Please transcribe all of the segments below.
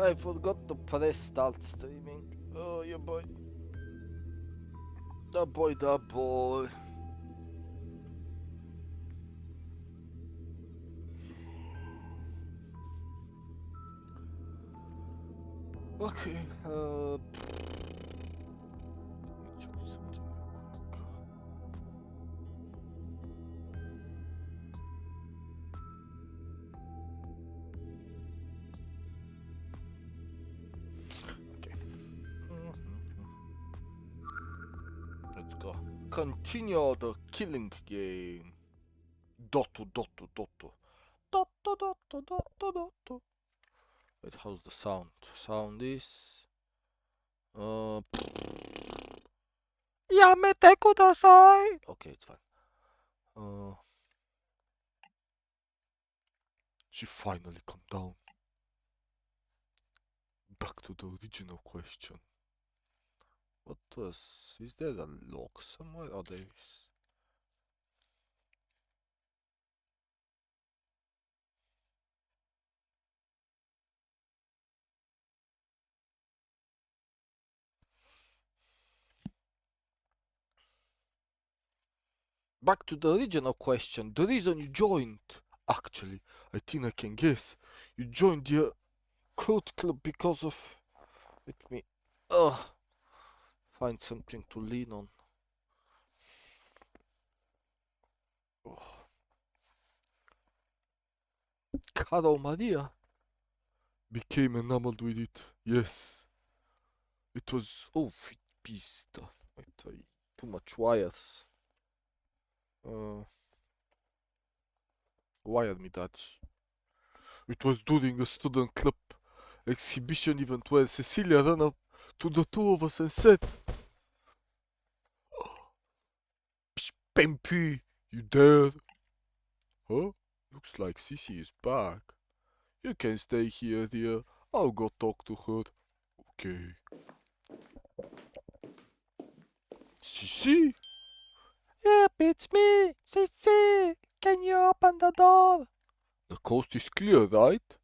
I forgot to press start streaming. Oh, yeah, boy. Da boy, da boy. Okay, let me check something real quick. Okay. Let's go. Continue the killing game. Dotto, dotto, dotto. Dotto, dotto, dotto, dotto. Wait, how's the sound? Sound is... Yamete kudasai! Okay, it's fine. She finally come down. Back to the original question. What was... Is there a lock somewhere? Oh, there is. Back to the original question. The reason you joined... Actually, I think I can guess. You joined the cult club because of... Let me... find something to lean on. Oh. Caro Maria became enamored with it. Yes. It was... Oh, fit pista. Wait, too much wires. Wire me that. It was during a student club exhibition event where Cecilia ran up to the two of us and said, Pempi, you there? Huh? Looks like Sissy is back. You can stay here, dear. I'll go talk to her. Okay. Sissy? Yep, it's me, Sissy. Can you open the door? The coast is clear, right?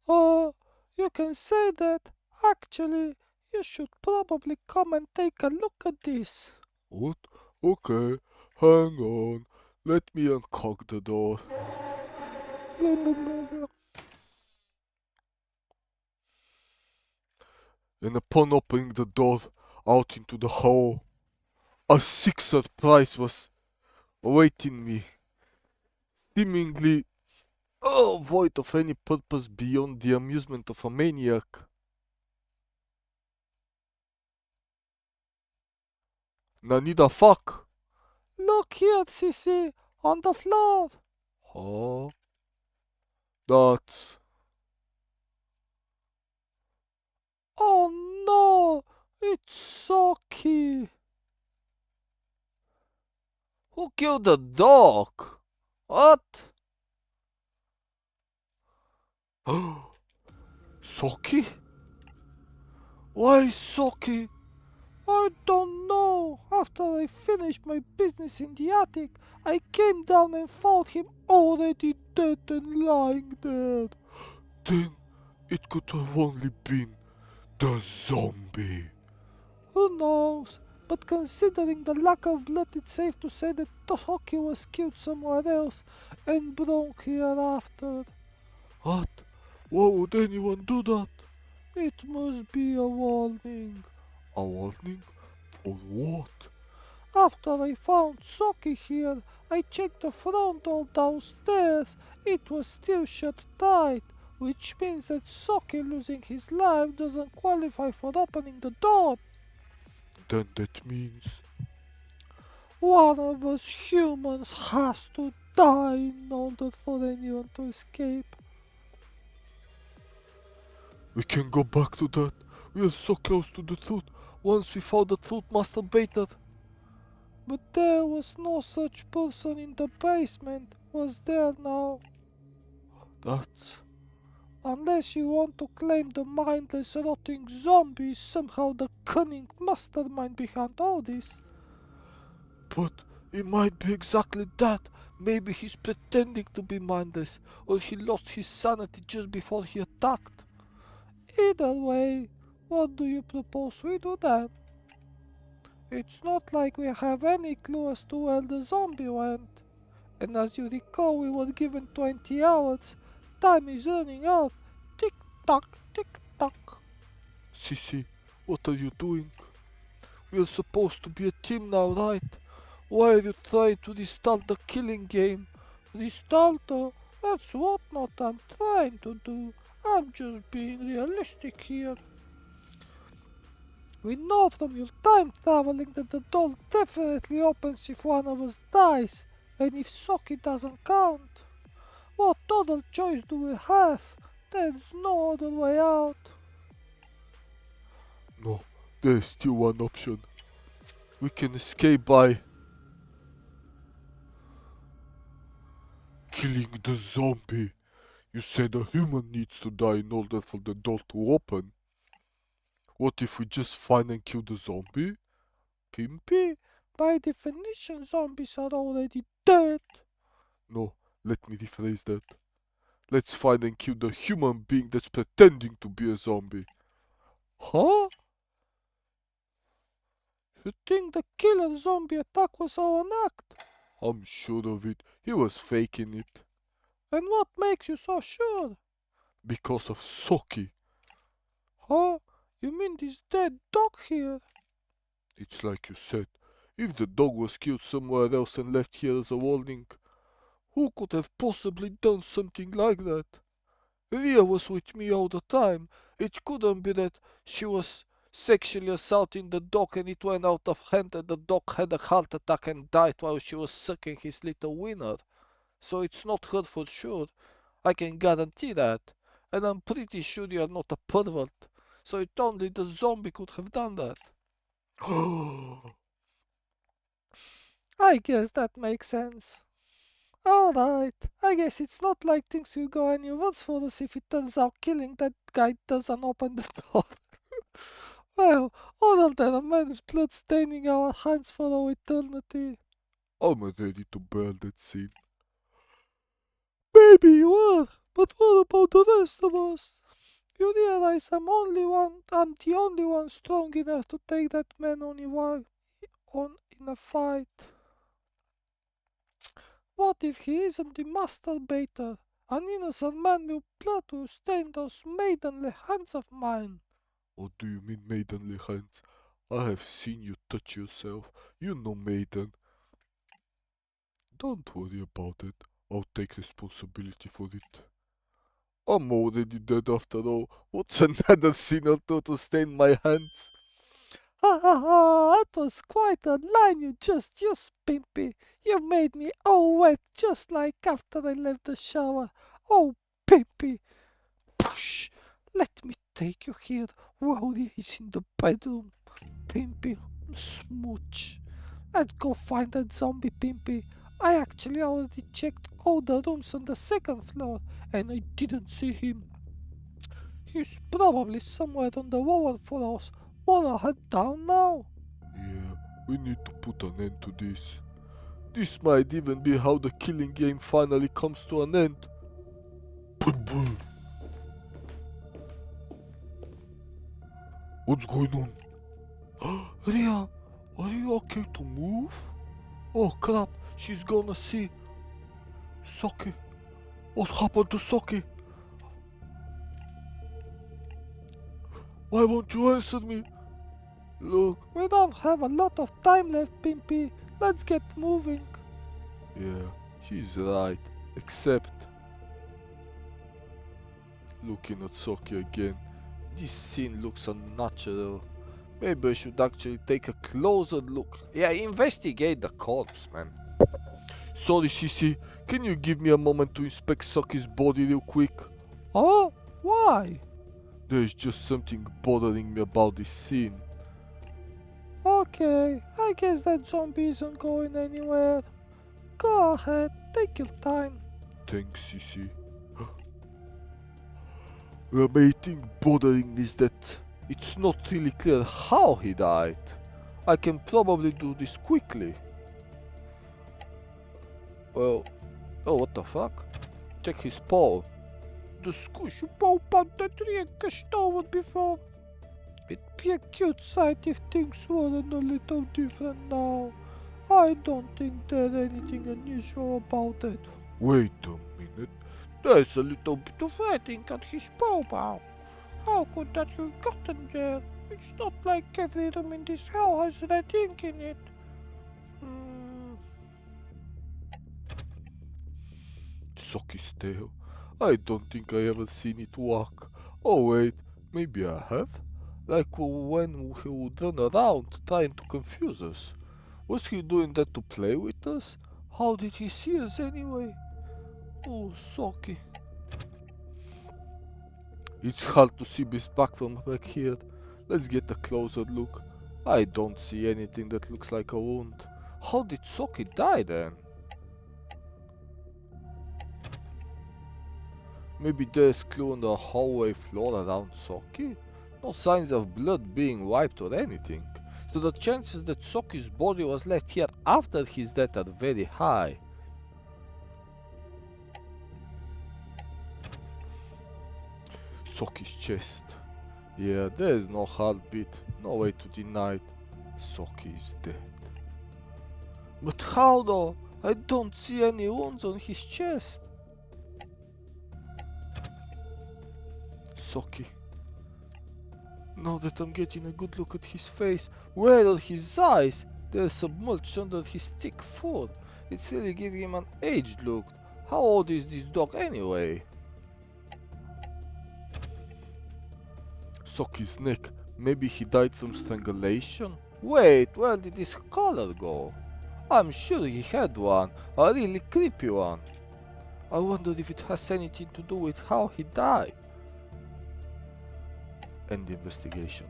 You can say that. Actually, you should probably come and take a look at this. What? Okay, hang on. Let me uncock the door. And upon opening the door out into the hall, a sick surprise was awaiting me, seemingly void of any purpose beyond the amusement of a maniac. Nanida fuck! Look here, Sissy, on the floor. Huh? That's... Oh no! It's Socky! Who killed the dog? What? Socky? Why Socky? I don't know. After I finished my business in the attic, I came down and found him already dead and lying there. Then it could have only been the zombie. Who knows? But considering the lack of blood, it's safe to say that Tohoki was killed somewhere else and brought here after. What? Why would anyone do that? It must be a warning. A warning? For what? After I found Soki here, I checked the front door downstairs. It was still shut tight, which means that Soki losing his life doesn't qualify for opening the door. Then that means one of us humans has to die in order for anyone to escape. We can go back to that. We are so close to the truth. Once we found the truth masturbator. But there was no such person in the basement, was there now? That's... Unless you want to claim the mindless rotting zombie is somehow the cunning mastermind behind all this. But it might be exactly that. Maybe he's pretending to be mindless, or he lost his sanity just before he attacked. Either way, what do you propose we do then? It's not like we have any clue as to where the zombie went. And as you recall, we were given 20 hours. Time is running out. Tick tock, tick tock. Sissy, what are you doing? We're supposed to be a team now, right? Why are you trying to restart the killing game? Restart? That's what not I'm trying to do. I'm just being realistic here. We know from your time traveling that the door definitely opens if one of us dies, and if Soki doesn't count. What other choice do we have? There's no other way out. No, there's still one option. We can escape by killing the zombie. You said a human needs to die in order for the door to open. What if we just find and kill the zombie? Pimpy, by definition zombies are already dead. No, let me rephrase that. Let's find and kill the human being that's pretending to be a zombie. Huh? You think the killer zombie attack was all an act? I'm sure of it. He was faking it. And what makes you so sure? Because of Soki. Huh? You mean this dead dog here? It's like you said. If the dog was killed somewhere else and left here as a warning, who could have possibly done something like that? Ria was with me all the time. It couldn't be that she was sexually assaulting the dog and it went out of hand and the dog had a heart attack and died while she was sucking his little winner. So it's not her for sure. I can guarantee that. And I'm pretty sure you're not a pervert. So it only the zombie could have done that. I guess that makes sense. Alright, I guess it's not like things will go any worse for us if it turns out killing that guy doesn't open the door. Well, other than a man's blood staining our hands for all eternity. I'm ready to bear that scene. Maybe you are, but what about the rest of us? You realize I'm the only one strong enough to take that man on in a fight. What if he isn't the masturbator? An innocent man with blood will stain those maidenly hands of mine. What do you mean maidenly hands? I have seen you touch yourself. You know maiden. Don't worry about it. I'll take responsibility for it. I'm already dead after all. What's another sin or two to stain my hands? Ha ha ha! That was quite a line you just used, Pimpy. You made me all wet just like after I left the shower. Oh, Pimpy! Push! Let me take you here. Rory is in the bedroom. Pimpy, smooch. Let's go find that zombie, Pimpy. I actually already checked all the rooms on the second floor and I didn't see him. He's probably somewhere on the lower floors. Wanna head down now? Yeah, we need to put an end to this. This might even be how the killing game finally comes to an end. Boom, boom. What's going on? Ria, are you okay to move? Oh crap, she's gonna see Soki. What happened to Soki? Why won't you answer me? Look, We don't have a lot of time left, Pimpy. Let's get moving. yeah, she's right. Except, looking at Soki again, this scene looks unnatural. Maybe I should actually take a closer look. Yeah, investigate the corpse, man. Sorry, Sissy. Can you give me a moment to inspect Soki's body real quick? Oh, why? There's just something bothering me about this scene. Okay, I guess that zombie isn't going anywhere. Go ahead, take your time. Thanks, Sissy. The main thing bothering me is that it's not really clear how he died. I can probably do this quickly. Well, oh, what the fuck? Check his paw. the squishy ball that really cashed over before. It'd be a cute sight if things weren't a little different now. I don't think there's anything unusual about it. Wait a minute. There's a little bit of writing on his bow. How could that have gotten there? It's not like every room in this house has writing in it. Socky's tail. I don't think I ever seen it walk. Oh wait, maybe I have? Like when he would run around trying to confuse us. Was he doing that to play with us? How did he see us anyway? Oh, Socky. It's hard to see this back from back here. Let's get a closer look. I don't see anything that looks like a wound. How did Socky die then? Maybe there's clue on the hallway floor around Socky? No signs of blood being wiped or anything. So the chances that Socky's body was left here after his death are very high. Socky's chest. Yeah, there's no heartbeat, no way to deny it. Socky is dead. But how though? I don't see any wounds on his chest. Socky. Now that I'm getting a good look at his face, where are his eyes? They're submerged under his thick fur. It's really giving him an aged look. How old is this dog anyway? Socky's neck. Maybe he died from strangulation? Wait, where did his collar go? I'm sure he had one, a really creepy one. I wonder if it has anything to do with how he died. End investigation.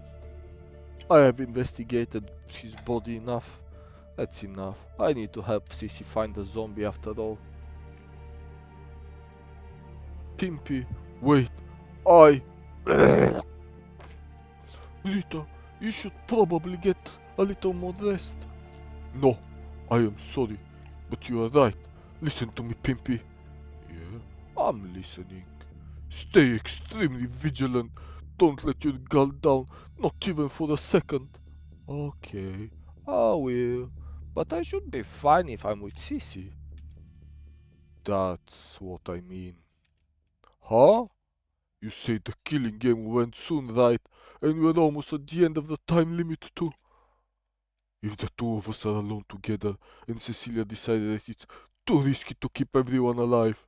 I have investigated his body enough. That's enough. I need to help Sissy find the zombie after all. Pimpy, wait, Rita, you should probably get a little more rest. No, I am sorry, but you are right. Listen to me, Pimpy. Yeah, I'm listening. Stay extremely vigilant. Don't let your guard down, not even for a second. Okay, I will. But I should be fine if I'm with Sissy. That's what I mean. Huh? You say the killing game went soon, right? And we're almost at the end of the time limit too. If the two of us are alone together and Cecilia decided that it's too risky to keep everyone alive,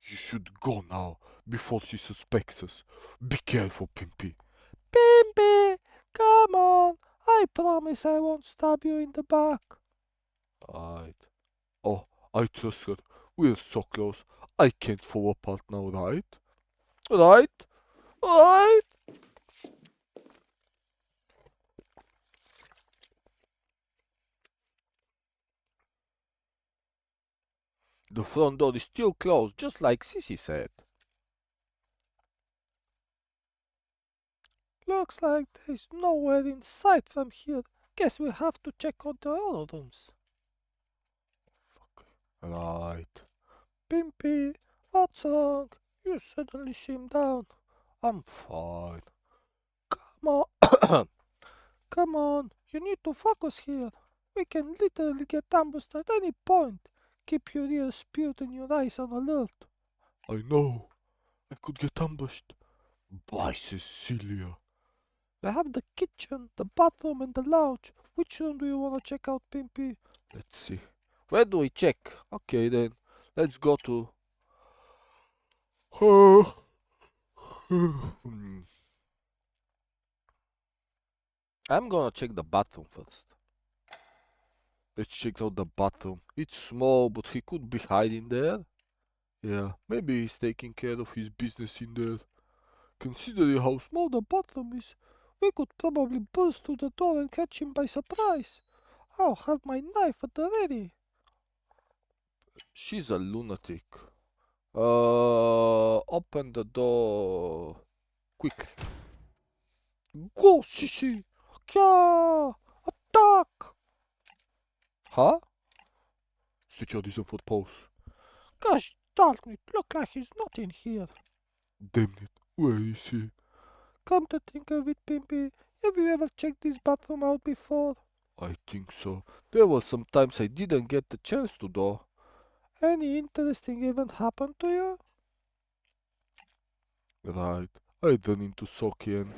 you should go now, before she suspects us. Be careful, Pimpy. Pimpy, come on. I promise I won't stab you in the back. Right. Oh, I trust her. We're so close. I can't fall apart now, right? Right? Right? The front door is still closed, just like Sissy said. Looks like there's nowhere in sight from here. Guess we have to check on the other rooms. Right. Pimpy, what's wrong? You suddenly seem down. I'm fine. Come on. Come on, you need to focus here. We can literally get ambushed at any point. Keep your ears peeled and your eyes on alert. I know. I could get ambushed. By Cecilia. We have the kitchen, the bathroom, and the lounge. Which room do you want to check out, Pimpy? Let's see. Where do we check? Okay then. Let's go to... I'm gonna check the bathroom first. Let's check out the bathroom. It's small, but he could be hiding there. Yeah, maybe he's taking care of his business in there. Considering how small the bathroom is, We could probably burst through the door and catch him by surprise. I'll have my knife at the ready. she's a lunatic. Open the door quickly. Go, Sissy! Kya! Attack! Huh? Secure this for pause. Gosh Darn it, look like he's not in here. Damn it, where is he? Come to think of it, Pimpy, have you ever checked this bathroom out before? I think so. There were some times I didn't get the chance to though. Any interesting event happened to you? Right, I ran into Soki and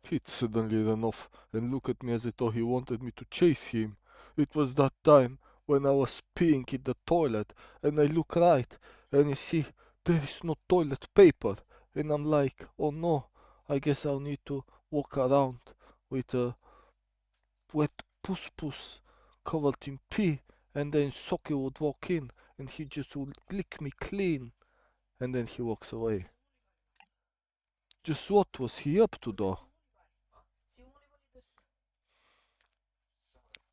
he suddenly ran off and looked at me as though he wanted me to chase him. It was that time when I was peeing in the toilet and I look right and you see there is no toilet paper and I'm like, oh no, I guess I'll need to walk around with a wet puss covered in pee and then Soki would walk in and he just would lick me clean and then he walks away. Just what was he up to though?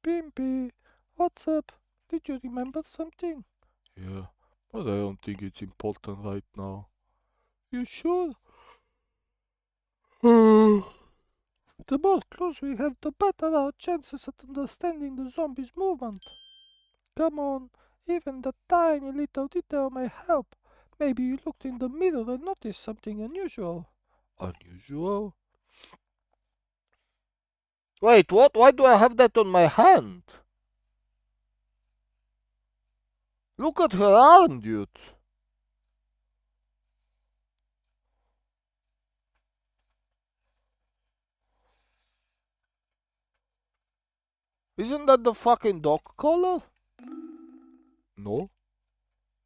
Pimpy, what's up? Did you remember something? Yeah, but I don't think it's important right now. You sure? Uh, The more clues we have, the better our chances at understanding the zombies' movement. Come on, even the tiny little detail may help. Maybe you looked in the mirror and noticed something unusual. Unusual? Wait, what? Why do I have that on my hand? Look at her arm, dude. Isn't that the fucking dog collar? No,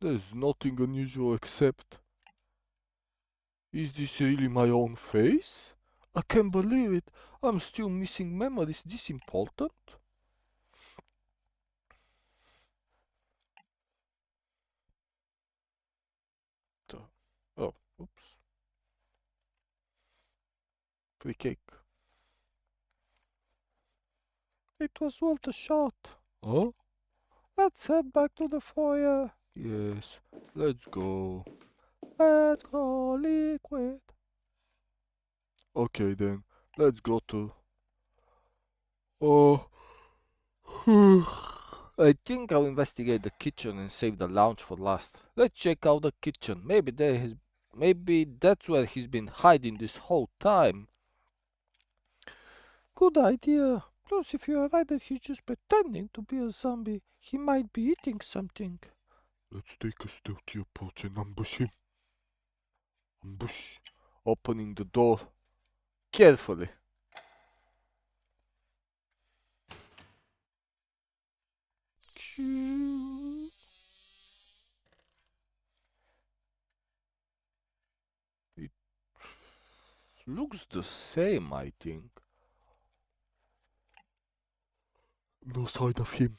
there's nothing unusual except... Is this really my own face? I can't believe it. I'm still missing memories this important? Oh, oops. Free cake. It was worth a shot. Huh? Let's head back to the foyer. Yes, let's go. Let's go, liquid. Okay then, let's go to... Oh... I think I'll investigate the kitchen and save the lounge for last. Let's check out the kitchen. Maybe that's where he's been hiding this whole time. Good idea. Plus, if you are right that he's just pretending to be a zombie, he might be eating something. Let's take a stealthy approach and ambush him. Ambush. Opening the door carefully. It looks the same, I think. No sign of him.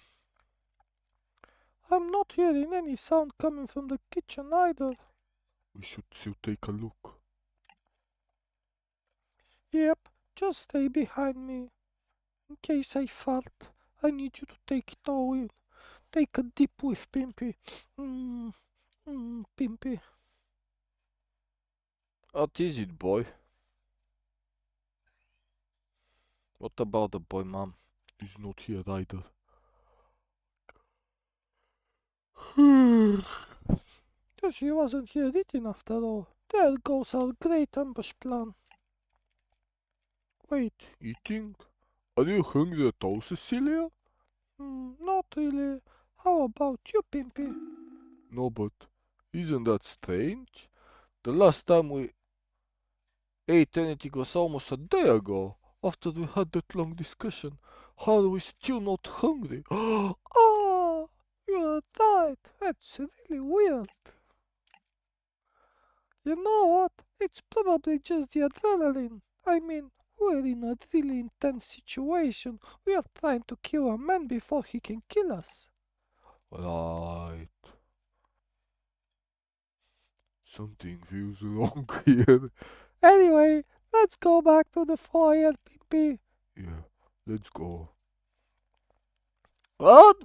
I'm not hearing any sound coming from the kitchen either. We should still take a look. Yep, just stay behind me. In case I fart, I need you to take it all in. Take a deep whiff, Pimpy. Pimpy. What is it, boy? What about the boy, mom? He's not here either. Guess he wasn't here eating after all. There goes our great ambush plan. Wait, eating? Are you hungry at all, Cecilia? Not really. How about you, Pimpy? No, but isn't that strange? The last time we ate anything was almost a day ago, after we had that long discussion. How are we still not hungry? Ah, you're right. That's really weird. You know what? It's probably just the adrenaline. I mean, we're in a really intense situation. We are trying to kill a man before he can kill us. Right. Something feels wrong here. Anyway, let's go back to the foyer, Pimpy. Yeah, let's go. What?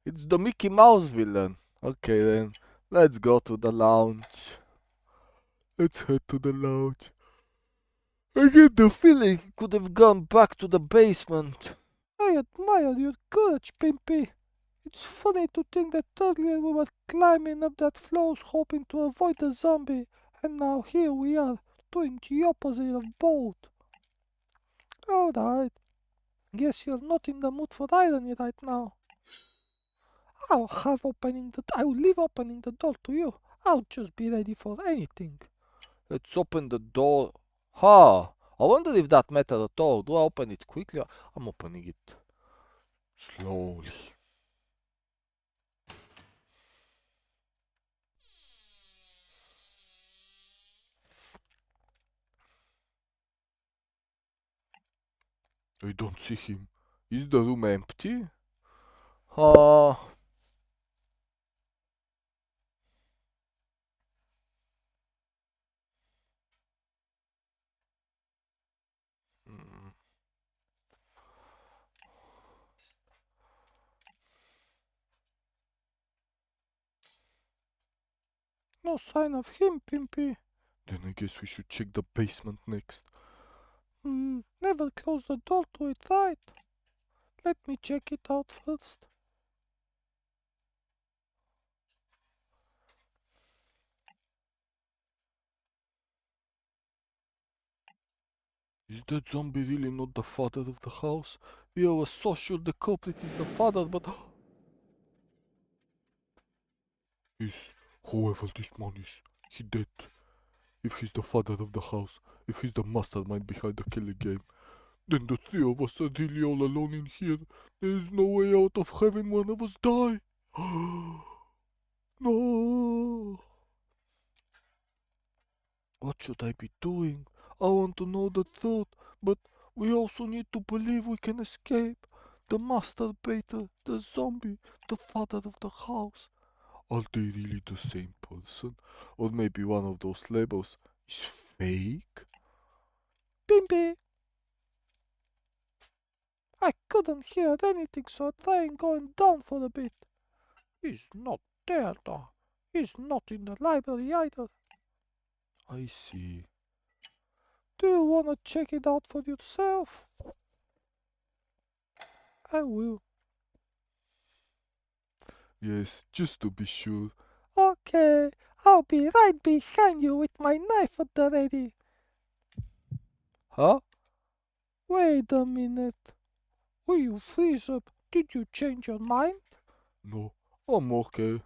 It's the Mickey Mouse villain. Okay then, let's go to the lounge. Let's head to the lounge. I get the feeling he could have gone back to the basement. I admire your courage, Pimpy. It's funny to think that earlier we were climbing up that floor hoping to avoid a zombie, and now here we are, doing the opposite of both. Alright, guess you're not in the mood for irony right now. I will leave opening the door to you. I'll just be ready for anything. Let's open the door. Ha! I wonder if that matters at all. Do I open it quickly? I'm opening it slowly. I don't see him. Is the room empty? Ah. Hmm. No sign of him, Pimpy. Then I guess we should check the basement next. Never close the door to it, right? Let me check it out first. Is that zombie really not the father of the house? We are so sure the culprit is the father, but is whoever this man is, he dead. If he's the father of the house, if he's the mastermind behind the killing game, then the three of us are really all alone in here. There is no way out of having one of us die. No. What should I be doing? I want to know the truth, but we also need to believe we can escape. The masturbator, the zombie, the father of the house. Are they really the same person? Or maybe one of those labels is fake? Pimpy! I couldn't hear anything, so I tried going down for a bit. He's not there, though. He's not in the library either. I see. Do you want to check it out for yourself? I will. Yes, just to be sure. Okay, I'll be right behind you with my knife at the ready. Huh? Wait a minute. Will you freeze up? Did you change your mind? No, I'm okay.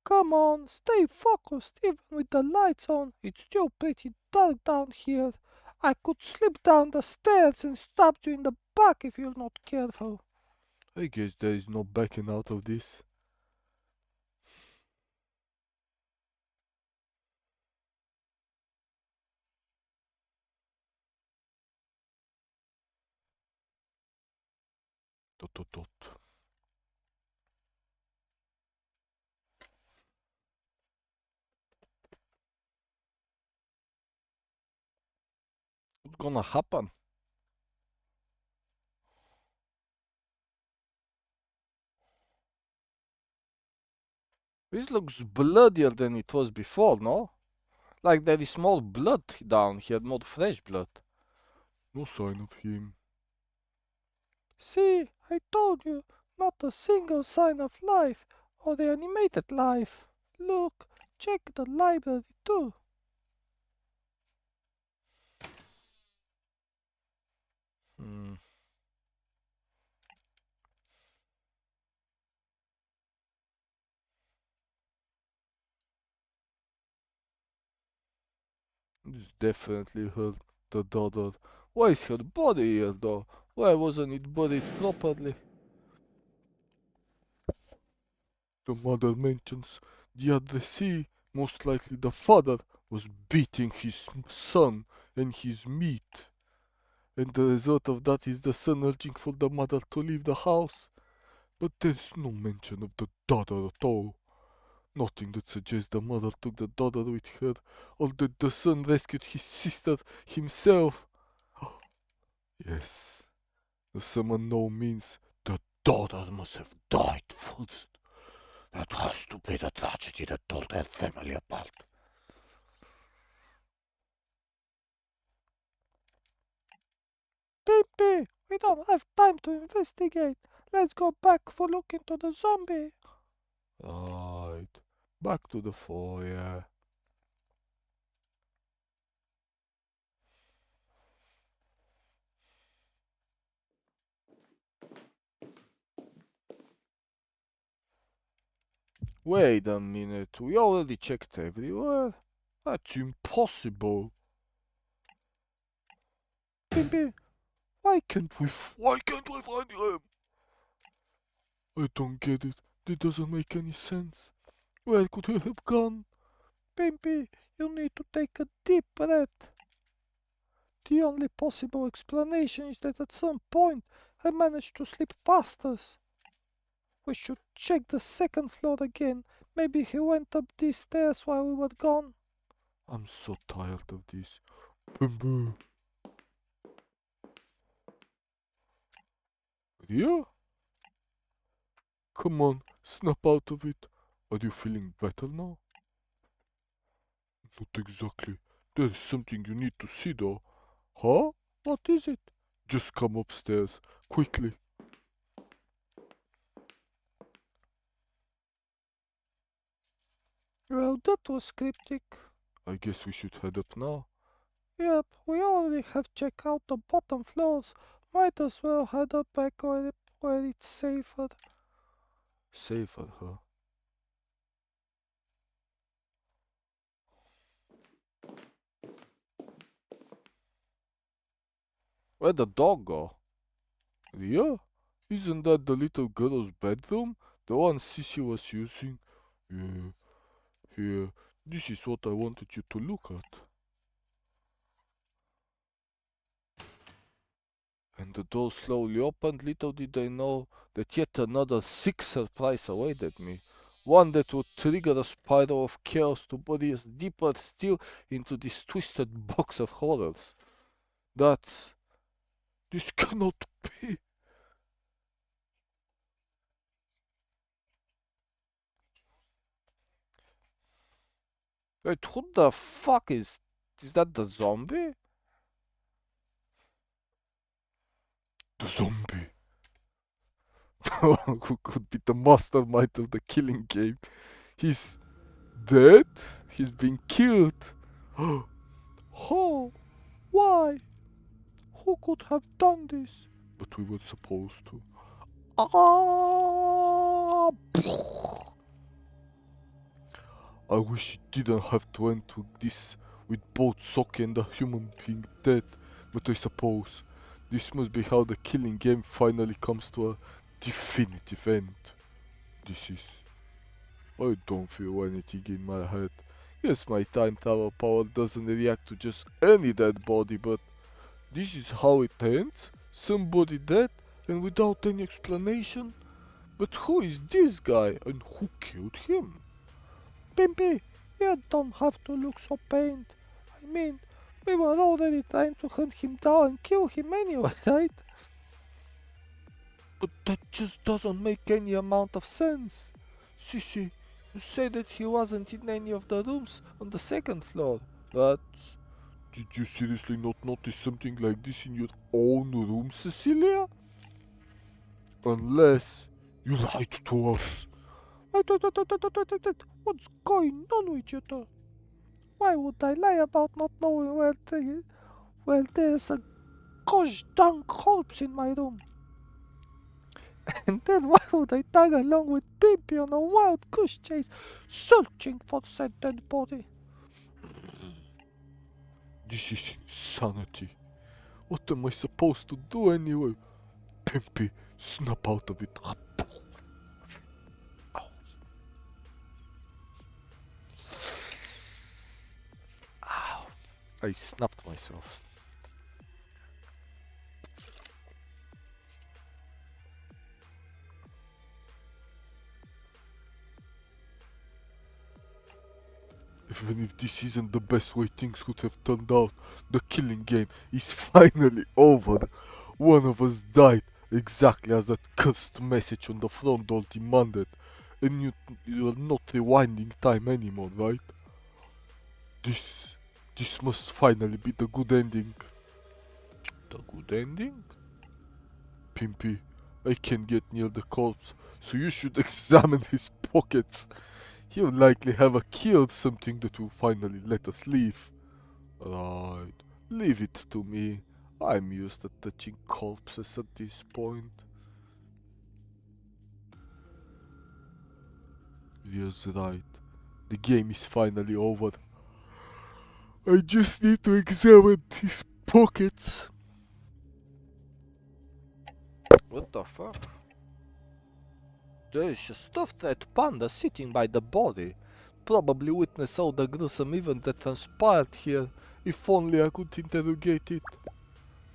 Come on, stay focused. Even with the lights on, it's still pretty dark down here. I could slip down the stairs and stab you in the back if you're not careful. I guess there is no backing out of this. Dot dot dot. What's gonna happen? This looks bloodier than it was before, no? Like there is more blood down here, more fresh blood. No sign of him. See, I told you, not a single sign of life or the animated life. Look, check the library too. Hmm. This definitely hurt the daughter. Why is her body here though? Why wasn't it buried properly? The mother mentions the addressee, most likely the father, was beating his son and his meat. And the result of that is the son urging for the mother to leave the house. But there's no mention of the daughter at all. Nothing that suggests the mother took the daughter with her, or that the son rescued his sister himself. Yes, the summon no means the daughter must have died first. That has to be the tragedy that tore their family apart. Pimpy, we don't have time to investigate. Let's go back for look into the zombie. Right. Back to the foyer. Wait a minute, we already checked everywhere? That's impossible. Pimpy, Why can't we find him? I don't get it. That doesn't make any sense. Where could he have gone? Pimpy, you need to take a deep breath. The only possible explanation is that at some point he managed to slip past us. We should check the second floor again. Maybe he went up these stairs while we were gone. I'm so tired of this. Boo. Ria? Come on, snap out of it. Are you feeling better now? Not exactly. There is something you need to see though. Huh? What is it? Just come upstairs, quickly. Well, that was cryptic. I guess we should head up now. Yep, we already have checked out the bottom floors. Might as well head up back where it's safer. Safer, huh? Where'd the dog go? Ria? Isn't that the little girl's bedroom? The one Sissy was using? Yeah. Here, this is what I wanted you to look at. And the door slowly opened. Little did I know that yet another sick surprise awaited me. One that would trigger a spiral of chaos to bury us deeper still into this twisted box of horrors. This cannot be. Wait, who the fuck is that the zombie? The zombie. Who could be the mastermind of the killing game? He's dead? He's been killed. Oh, why? Who could have done this? But we were supposed to. Ah! I wish it didn't have to end with this, with both Soki and the human being dead, but I suppose this must be how the killing game finally comes to a definitive end. This is. I don't feel anything in my head. Yes, my time tower power doesn't react to just any dead body, but this is how it ends? Somebody dead and without any explanation? But who is this guy and who killed him? Pimpy, you don't have to look so pained. I mean, we were already trying to hunt him down and kill him anyway, right? But that just doesn't make any amount of sense. Sissy, you said that he wasn't in any of the rooms on the second floor. But did you seriously not notice something like this in your own room, Cecilia? Unless you lied to us. What's going on with you two? Why would I lie about not knowing where there's a gosh darn corpse in my room? And then why would I tag along with Pimpy on a wild goose chase, searching for said dead body? This is insanity. What am I supposed to do anyway? Pimpy, snap out of it. Ow. I snapped myself. Even if this isn't the best way things could have turned out, the killing game is finally over. One of us died exactly as that cursed message on the front door demanded. And you're not rewinding time anymore, right? This must finally be the good ending. A good ending? Pimpy, I can't get near the corpse, so you should examine his pockets. He'll likely have a key or something that will finally let us leave. Right, leave it to me. I'm used to touching corpses at this point. Yes, right. The game is finally over. I just need to examine his pockets. What the fuck? There is a stuffed red panda sitting by the body. Probably witnessed all the gruesome event that transpired here. If only I could interrogate it.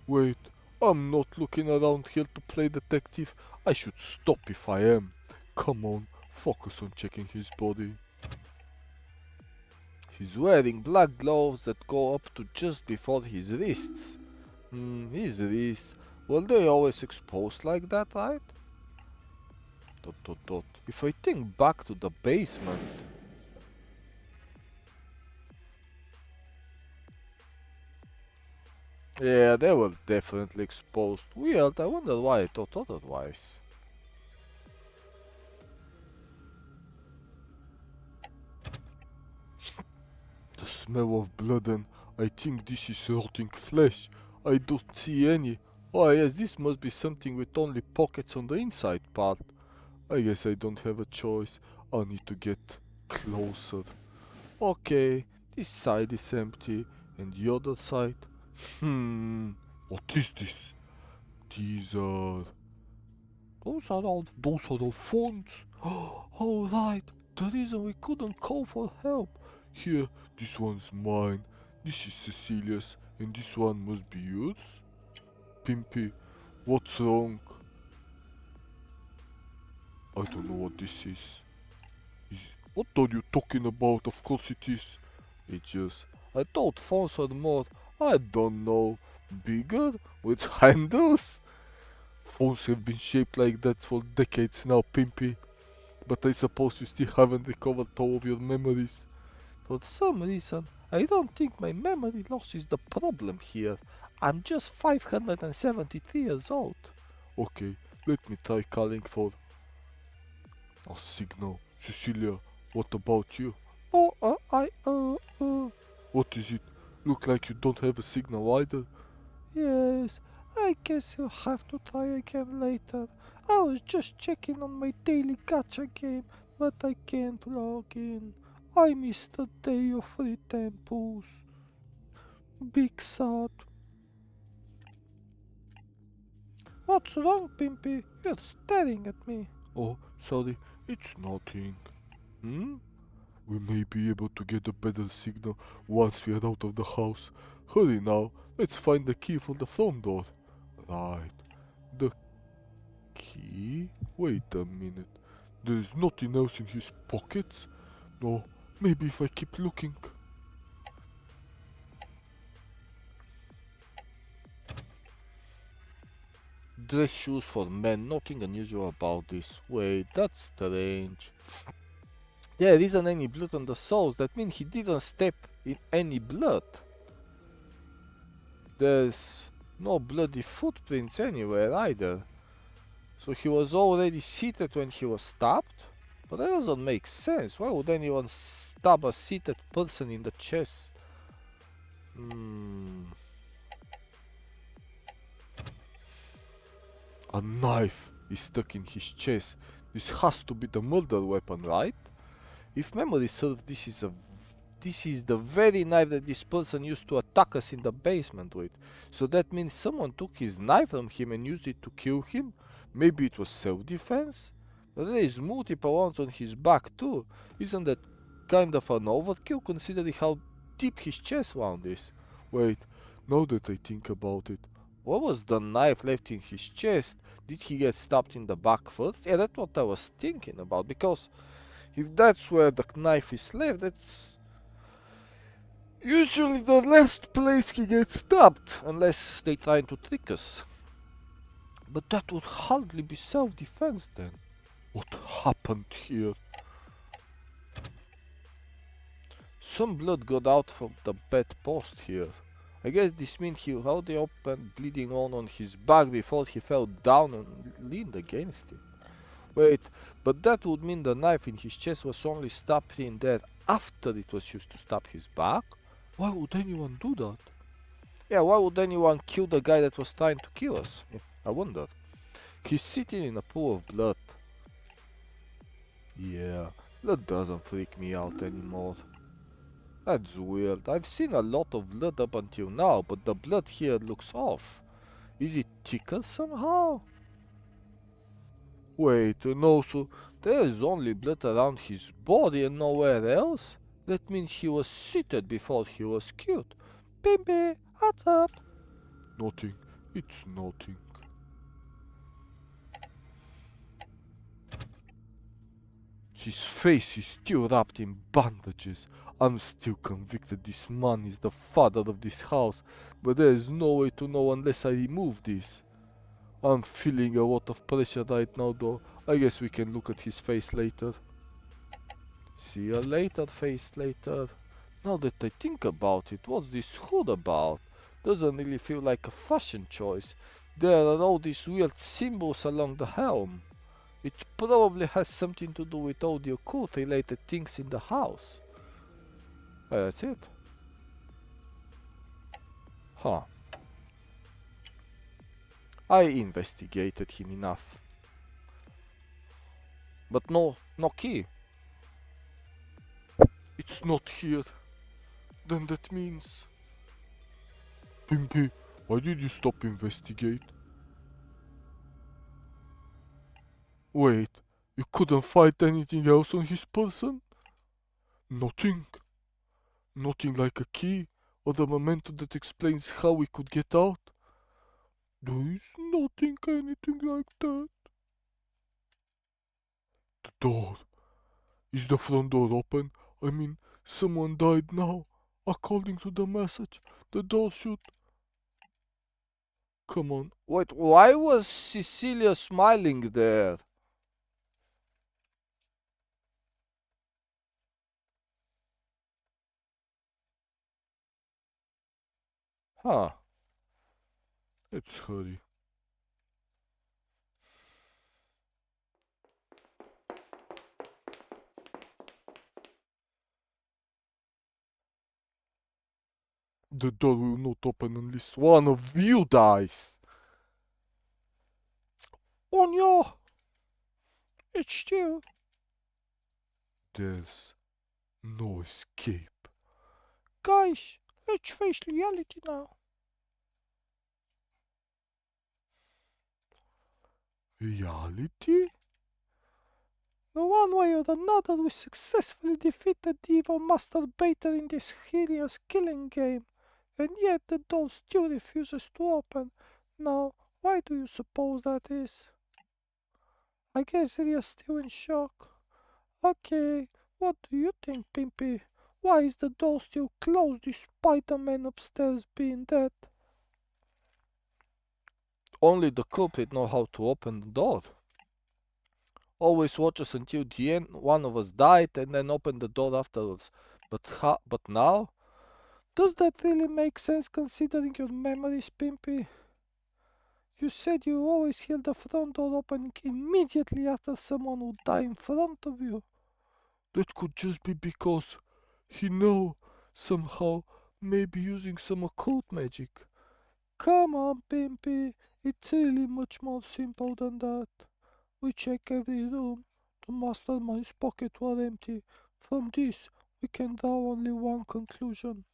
Wait, I'm not looking around here to play detective. I should stop if I am. Come on, focus on checking his body. He's wearing black gloves that go up to just before his wrists. His wrists. Were they always exposed like that, right? Dot dot dot. If I think back to the basement. Yeah, they were definitely exposed. Weird, I wonder why I thought otherwise. The smell of blood and I think this is rotting flesh. I don't see any. Oh yes, this must be something with only pockets on the inside part. I guess I don't have a choice. I need to get closer. Okay, this side is empty, and the other side. What is this? These are... Those are all phones. Oh right, the reason we couldn't call for help. Here, this one's mine. This is Cecilia's, and this one must be yours. Pimpy, what's wrong? I don't know what this is. What are you talking about? Of course it is. It's just, I thought phones were more, I don't know, bigger with handles. Phones have been shaped like that for decades now, Pimpy. But I suppose you still haven't recovered all of your memories. For some reason, I don't think my memory loss is the problem here. I'm just 573 years old. Okay, let me try calling for a signal. Cecilia, what about you? Oh, What is it? Look like you don't have a signal either. yes, I guess you'll have to try again later. I was just checking on my daily gacha game, but I can't log in. I missed the day of free temples. Big sad. What's wrong, Pimpy? You're staring at me. Oh, sorry, it's nothing. We may be able to get a better signal once we are out of the house. Hurry now, let's find the key for the front door. Right, the key? Wait a minute, there is nothing else in his pockets? No, maybe if I keep looking. Dress shoes for men, nothing unusual about this. Wait, that's strange. There isn't any blood on the soles, that means he didn't step in any blood. There's no bloody footprints anywhere either. So he was already seated when he was stabbed? But that doesn't make sense. Why would anyone stab a seated person in the chest? A knife is stuck in his chest. This has to be the murder weapon, right? If memory serves, this is the very knife that this person used to attack us in the basement with. So that means someone took his knife from him and used it to kill him? Maybe it was self-defense? But there is multiple ones on his back too. Isn't that kind of an overkill considering how deep his chest wound is? Wait, now that I think about it, What was the knife left in his chest? Did he get stabbed in the back first? Yeah, that's what I was thinking about, because if that's where the knife is left, that's usually the last place he gets stabbed, unless they trying to trick us. But that would hardly be self-defense then. what happened here? Some blood got out from the bedpost here. I guess this means he held the open, bleeding on his back before he fell down and leaned against it. Wait, but that would mean the knife in his chest was only stabbed in there after it was used to stab his back? Why would anyone do that? Yeah, why would anyone kill the guy that was trying to kill us? Yeah, I wonder. He's sitting in a pool of blood. Yeah, that doesn't freak me out anymore. That's weird. I've seen a lot of blood up until now, but the blood here looks off. Is it thicker somehow? Wait, and also, there is only blood around his body and nowhere else? That means he was seated before he was killed. Bimby, what's up? Nothing. It's nothing. His face is still wrapped in bandages. I'm still convicted this man is the father of this house, but there is no way to know unless I remove this. I'm feeling a lot of pressure right now though. I guess we can look at his face later. See you later, face later. Now that I think about it, what's this hood about? Doesn't really feel like a fashion choice. There are all these weird symbols along the helm. It probably has something to do with all the occult related things in the house. That's it. Huh. I investigated him enough. But no key. It's not here. Then that means... Pimpy, why did you stop investigate? Wait, you couldn't find anything else on his person? Nothing? Nothing like a key or the memento that explains how we could get out? There is nothing anything like that. The door. Is the front door open? I mean, someone died now. According to the message, the door should... Come on. Wait, why was Cecilia smiling there? Huh. Let's hurry. The door will not open unless one of you dies. On your... It's still... There's no escape. Guys, let's face reality now. Reality? No one way or another we successfully defeated the evil master Bater in this hideous killing game, and yet the door still refuses to open. Now, why do you suppose that is? I guess you're still in shock. Okay, what do you think, Pimpy? Why is the door still closed despite the man upstairs being dead? Only the culprit know how to open the door. Always watch us until the end. One of us died and then open the door afterwards. But now? Does that really make sense considering your memories, Pimpy? You said you always hear the front door opening immediately after someone would die in front of you. That could just be because he know somehow, maybe using some occult magic. Come on, Pimpy. It's really much more simple than that. We check every room. The mastermind's pockets were empty. From this, we can draw only one conclusion.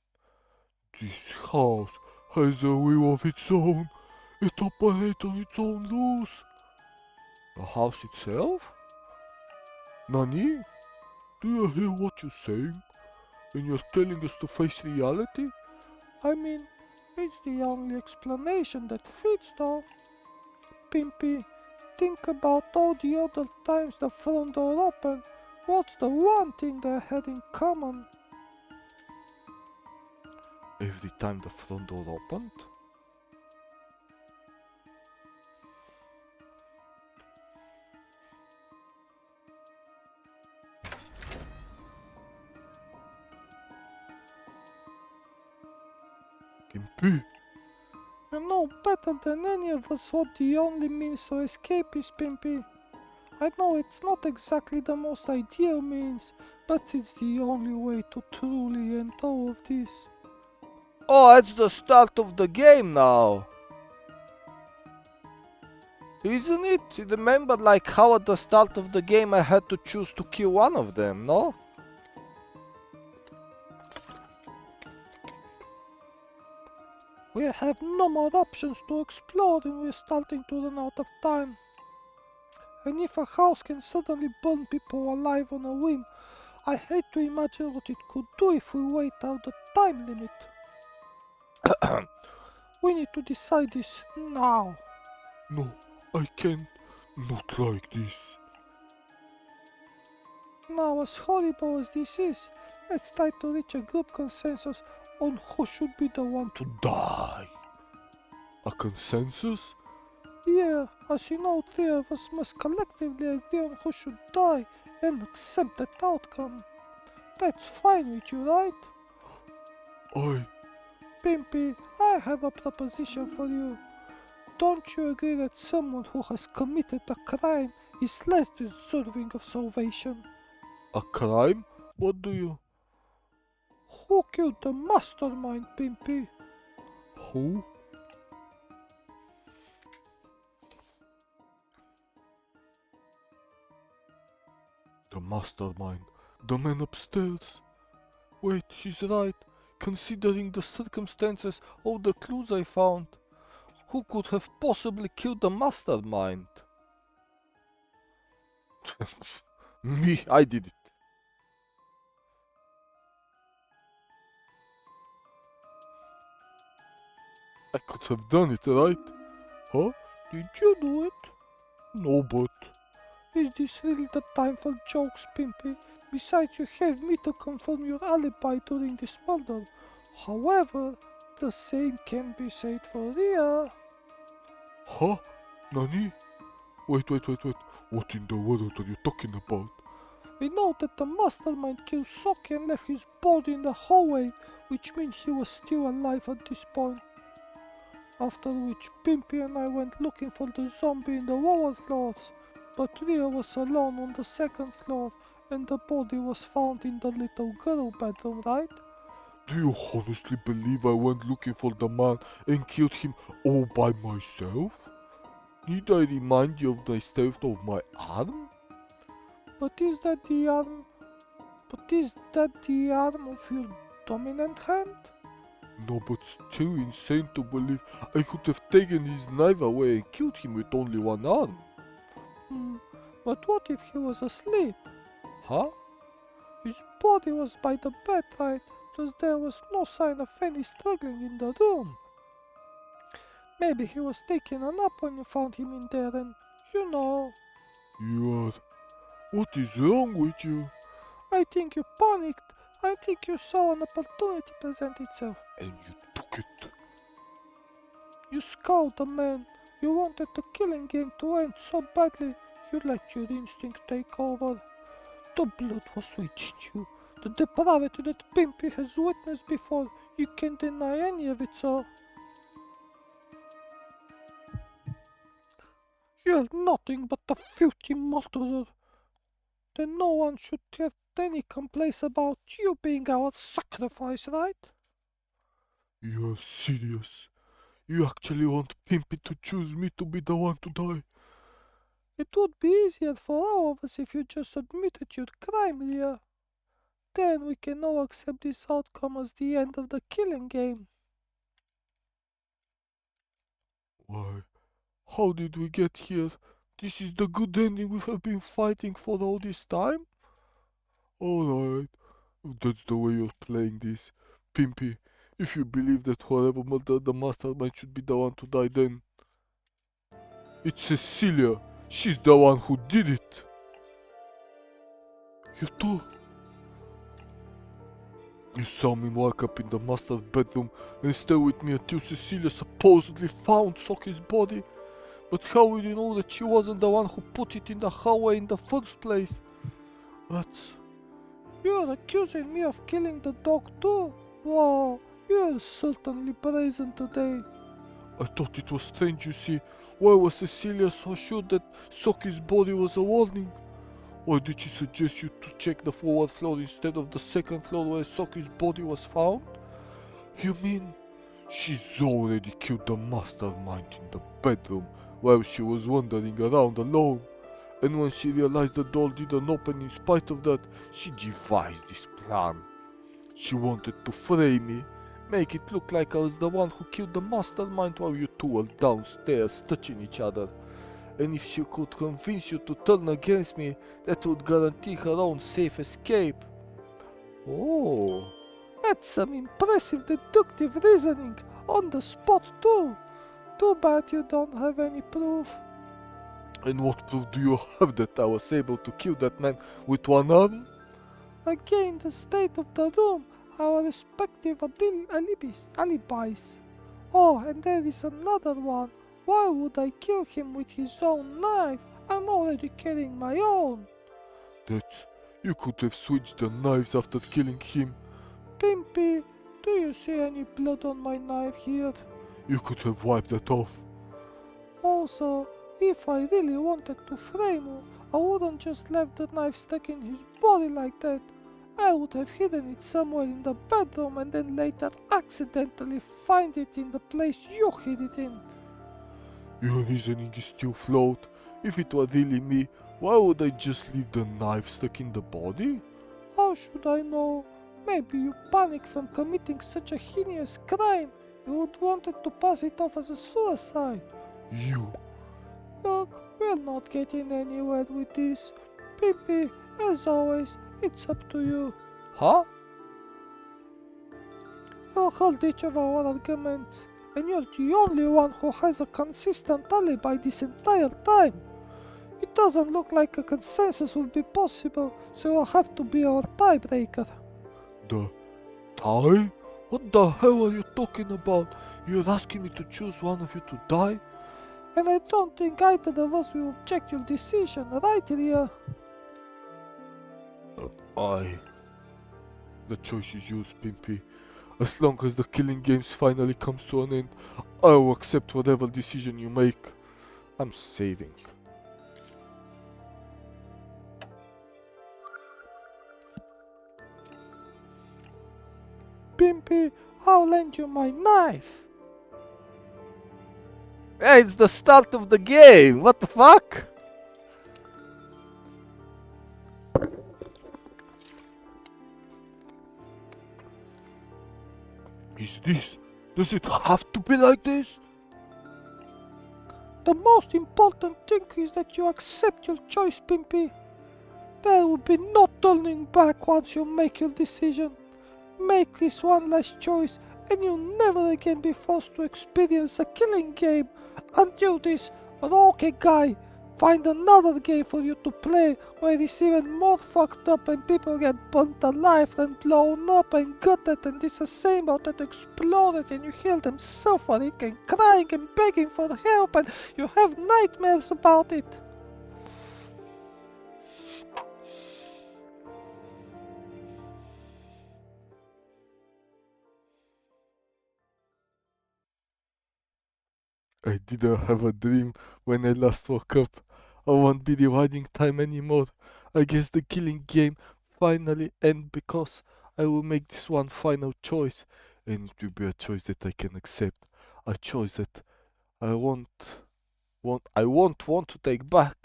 This house has a will of its own. It operates on its own rules. The house itself? Nani? Do you hear what you're saying? And you're telling us to face reality? I mean, it's the only explanation that fits, though. Pimpy, think about all the other times the front door opened. What's the one thing they had in common? Every time the front door opened? Pimpy? You know better than any of us what the only means to escape is, Pimpy. I know it's not exactly the most ideal means, but it's the only way to truly end all of this. Oh, it's the start of the game now. Isn't it? You remember like how at the start of the game I had to choose to kill one of them, no? We have no more options to explore and we're starting to run out of time. And if a house can suddenly burn people alive on a whim, I hate to imagine what it could do if we wait out the time limit. We need to decide this now. No, I can't. Not like this. Now, as horrible as this is, let's try to reach a group consensus on who should be the one to die. A consensus? Yeah, as you know, three of us must collectively agree on who should die and accept that outcome. That's fine with you, right? Pimpy, I have a proposition for you. Don't you agree that someone who has committed a crime is less deserving of salvation? A crime? What do you... Who killed the mastermind, Pimpy? Who? The mastermind. The man upstairs. Wait, she's right. Considering the circumstances of the clues I found, who could have possibly killed the mastermind? Me, I did it. I could have done it, right? Huh? Did you do it? No, but... Is this really the time for jokes, Pimpy? Besides, you have me to confirm your alibi during this murder. However, the same can be said for Ria. Huh? Nani? Wait. What in the world are you talking about? We know that the mastermind killed Soki and left his body in the hallway, which means he was still alive at this point. After which Pimpy and I went looking for the zombie in the lower floors, but Ria was alone on the second floor and the body was found in the little girl bedroom, right? Do you honestly believe I went looking for the man and killed him all by myself? Need I remind you of the strength of my arm? But is that the arm of your dominant hand? No, but still insane to believe I could have taken his knife away and killed him with only one arm. But what if he was asleep? Huh? His body was by the bed, right? Thus there was no sign of any struggling in the room. Maybe he was taking a nap when you found him in there and, you know... What is wrong with you? I think you panicked. I think you saw an opportunity present itself. And you took it. You scowled the man. You wanted the killing game to end so badly, you let your instinct take over. The blood was within you. The depravity that Pimpy has witnessed before, you can't deny any of it, so... You're nothing but a filthy murderer. Then no one should have any complaints about you being our sacrifice, right? You're serious? You actually want Pimpy to choose me to be the one to die? It would be easier for all of us if you just admitted your crime, Ria. Then we can all accept this outcome as the end of the killing game. Why? How did we get here? This is the good ending we have been fighting for all this time? Alright, if that's the way you're playing this. Pimpy, if you believe that whoever murdered the mastermind should be the one to die, then... It's Cecilia! She's the one who did it! You too? You saw me walk up in the master's bedroom and stay with me until Cecilia supposedly found Soki's body. But how will you know that she wasn't the one who put it in the hallway in the first place? That's... You're accusing me of killing the dog too? Whoa, You're certainly brazen today. I thought it was strange, you see. Why was Cecilia so sure that Soki's body was a warning? Why did she suggest you to check the forward floor instead of the second floor where Soki's body was found? You mean she's already killed the mastermind in the bedroom while she was wandering around alone? And when she realized the door didn't open in spite of that, she devised this plan. She wanted to frame me, make it look like I was the one who killed the mastermind while you two were downstairs touching each other. And if she could convince you to turn against me, that would guarantee her own safe escape. Oh, that's some impressive deductive reasoning, on the spot too. Too bad you don't have any proof. And what proof do you have that I was able to kill that man with one arm? Again, the state of the room, our respective alibis. Oh, and there is another one. Why would I kill him with his own knife? I'm already carrying my own. That you could have switched the knives after killing him. Pimpy, do you see any blood on my knife here? You could have wiped that off. Also, if I really wanted to frame you, I wouldn't just leave the knife stuck in his body like that. I would have hidden it somewhere in the bedroom and then later accidentally find it in the place you hid it in. Your reasoning is still flawed. If it were really me, why would I just leave the knife stuck in the body? How should I know? Maybe you panic from committing such a heinous crime. You would wanted to pass it off as a suicide. You. Look, we're not getting anywhere with this. Pimpy, as always, it's up to you. Huh? You heard each of our arguments, and you're the only one who has a consistent alibi this entire time. It doesn't look like a consensus will be possible, so you'll have to be our tiebreaker. The tie? What the hell are you talking about? You're asking me to choose one of you to die? And I don't think either of us will object your decision, right, Ria? The choice is yours, Pimpy. As long as the killing games finally comes to an end, I will accept whatever decision you make. I'm saving. Pimpy, I'll lend you my knife. Hey, it's the start of the game! What the fuck? Does it have to be like this? The most important thing is that you accept your choice, Pimpy. There will be no turning back once you make your decision. Make this one last choice, and you'll never again be forced to experience a killing game until this rocky guy find another game for you to play where it's even more fucked up and people get burnt alive and blown up and gutted and disassembled and exploded and you hear them suffering and crying and begging for help and you have nightmares about it. I didn't have a dream when I last woke up. I won't be dividing time anymore. I guess the killing game finally end because I will make this one final choice, and it will be a choice that I can accept. A choice that I won't want to take back.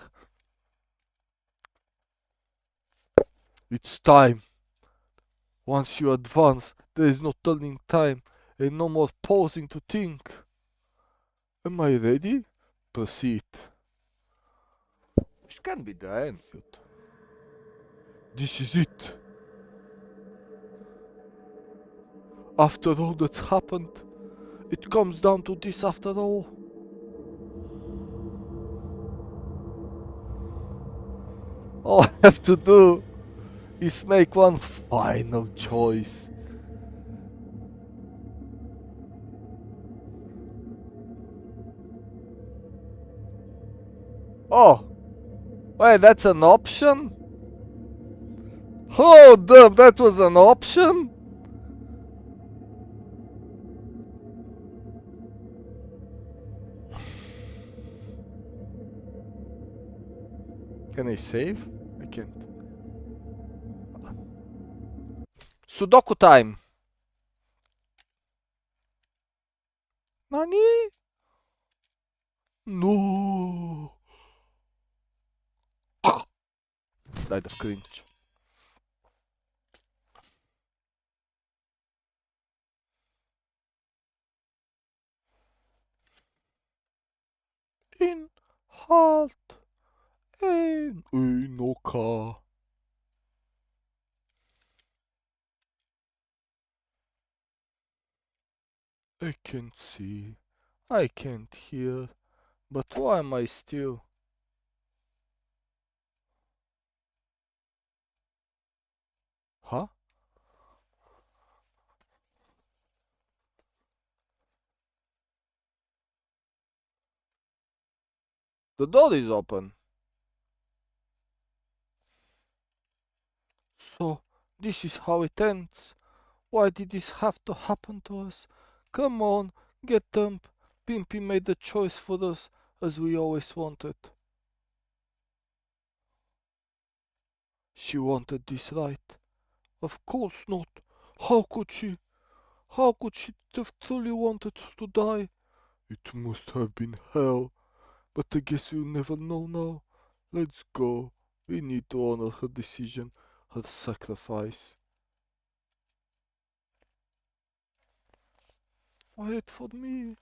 It's time. Once you advance, there is no turning time and no more pausing to think. Am I ready? Proceed. This can be the end, Field. This is it. After all that's happened, it comes down to this after all. All I have to do is make one final choice. Oh, wait, that's an option? Hold up, that was an option? Can I save? I can't. Sudoku time! Nani? No! Died of cringe. In halt! In no car. I can't see. I can't hear. But why am I still? Huh? The door is open. So, this is how it ends. Why did this have to happen to us? Come on, get up. Pimpy made the choice for us, as we always wanted. She wanted this, right? Of course not. How could she? How could she have truly wanted to die? It must have been hell. But I guess we'll never know now. Let's go. We need to honor her decision, her sacrifice. Wait for me.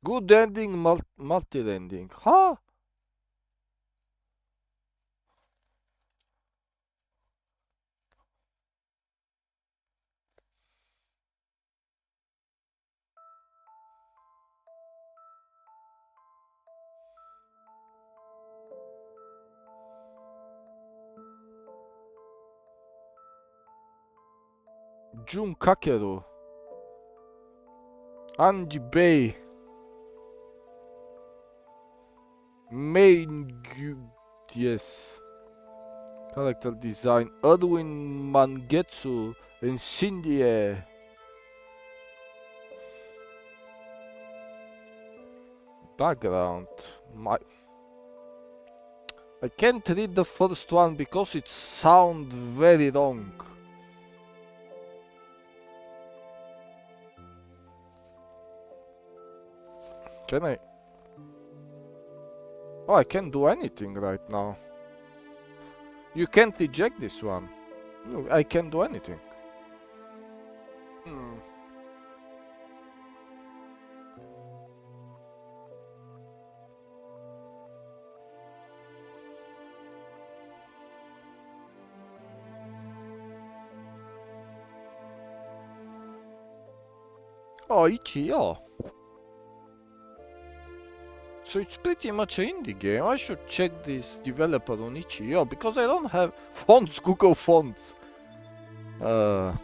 Good ending, multi-ending. Huh? Jun Kakeru. Andy Bay. Main yes. Character design. Edwin Mangetsu and Shindy. Background. I can't read the first one because it sounds very wrong. Can I? Oh, I can't do anything right now. You can't eject this one. Look, I can't do anything. Hmm. Oh, Ichiyo. So it's pretty much an indie game. I should check this developer on Ichiyo because I don't have fonts, Google Fonts. Oh,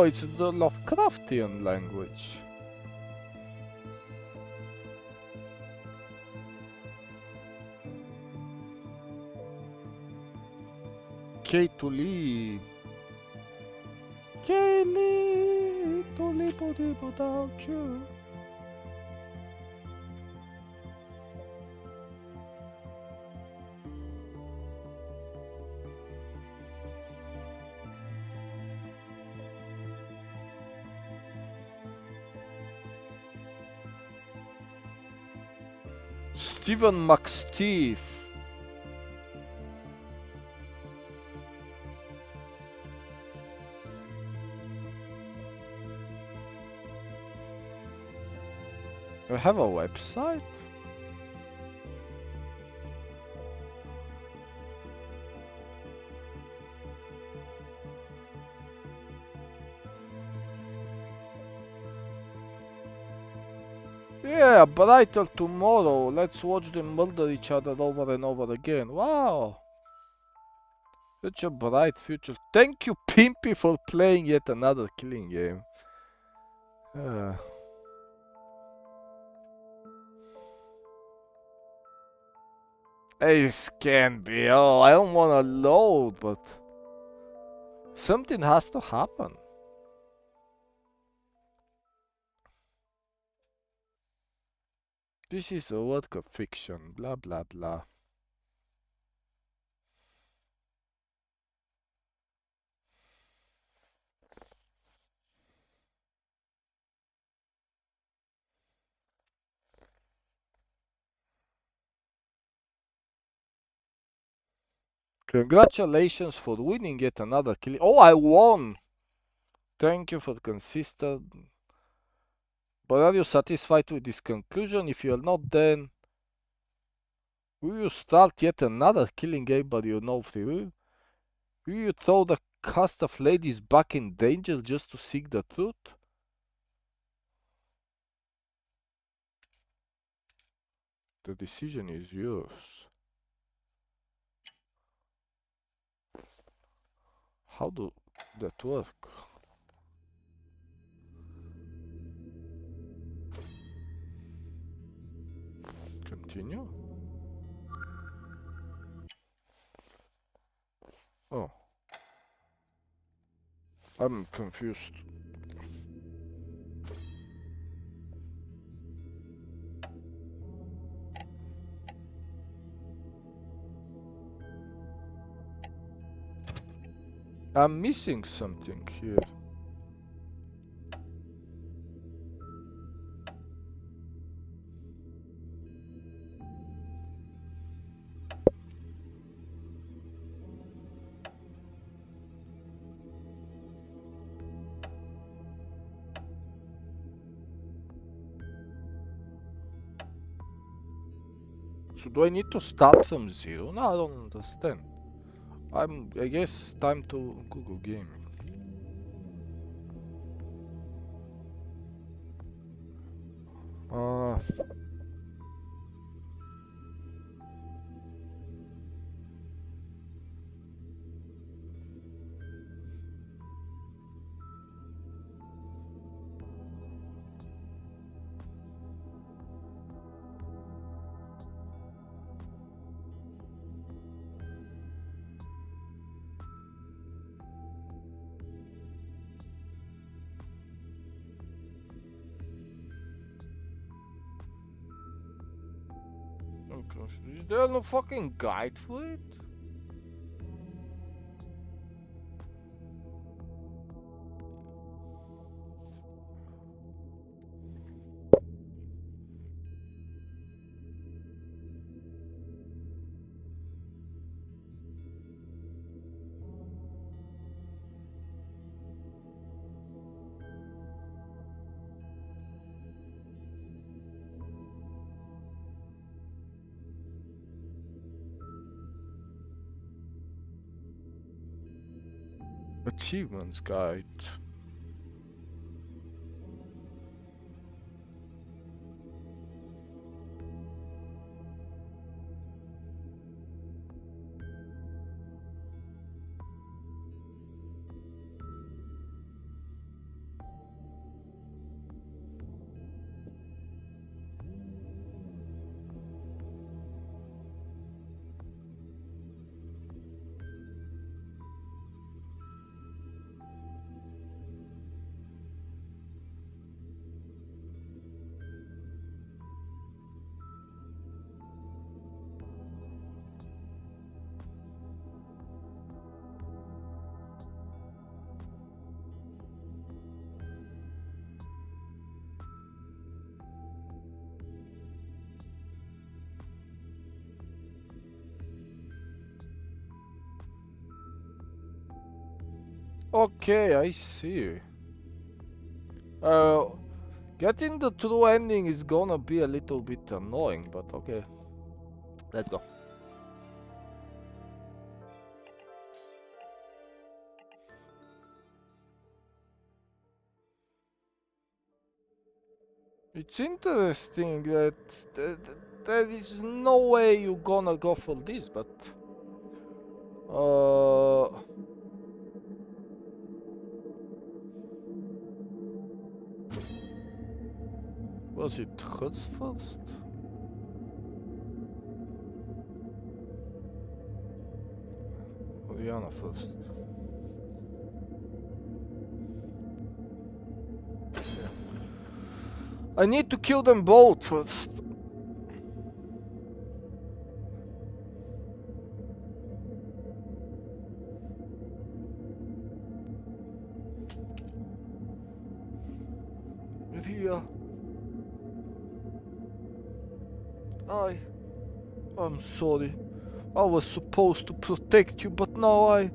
it's the Lovecraftian language. K2Lee. Kaylee, to live without you. Stephen McSteve. I have a website? Yeah, brighter tomorrow. Let's watch them murder each other over and over again. Wow. Such a bright future. Thank you, Pimpy, for playing yet another killing game. This can't be. Oh, I don't want to load, but something has to happen. This is a vodka fiction. Blah blah blah. Congratulations for winning yet another kill. Oh, I won! Thank you for the consistent. But are you satisfied with this conclusion? If you are not, then will you start yet another killing game but you know through? Will you throw the cast of ladies back in danger just to seek the truth? The decision is yours. How do that work? Continue? Oh. I'm confused. I'm missing something here. So do I need to start from zero? No, I don't understand. I guess time to Google Gaming. Uh, okay. Is there no fucking guide for it? Achievements guide. Okay, I see. Uh, Getting the true ending is gonna be a little bit annoying, but okay. Let's go. It's interesting that there is no way you're gonna go for this, but was it hurts first? Rihanna first. Yeah. I need to kill them both first. Ria, I'm sorry. I was supposed to protect you, but now I...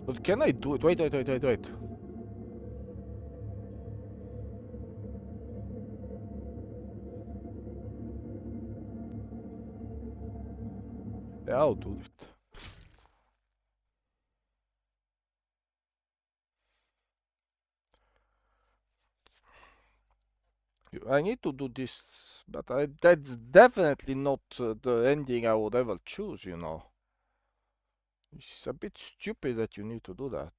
But can I do it? Wait. Yeah, I'll do it. I need to do this, but that's definitely not the ending I would ever choose, you know. It's a bit stupid that you need to do that.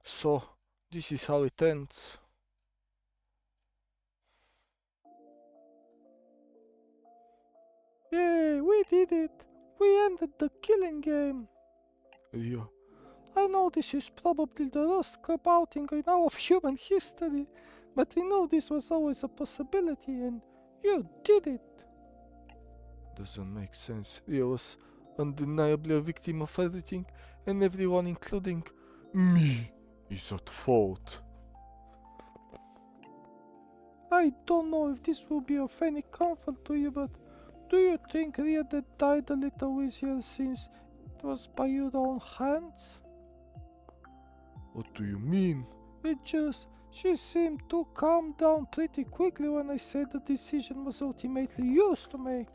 So, this is how it ends. Yay, we did it! We ended the killing game! Yeah. I know this is probably the worst club outing in all of human history, but I know this was always a possibility and you did it! Doesn't make sense. Ria was undeniably a victim of everything, and everyone, including me, is at fault. I don't know if this will be of any comfort to you, but do you think Ria that died a little easier since it was by your own hands? What do you mean? She seemed to calm down pretty quickly when I said the decision was ultimately yours to make.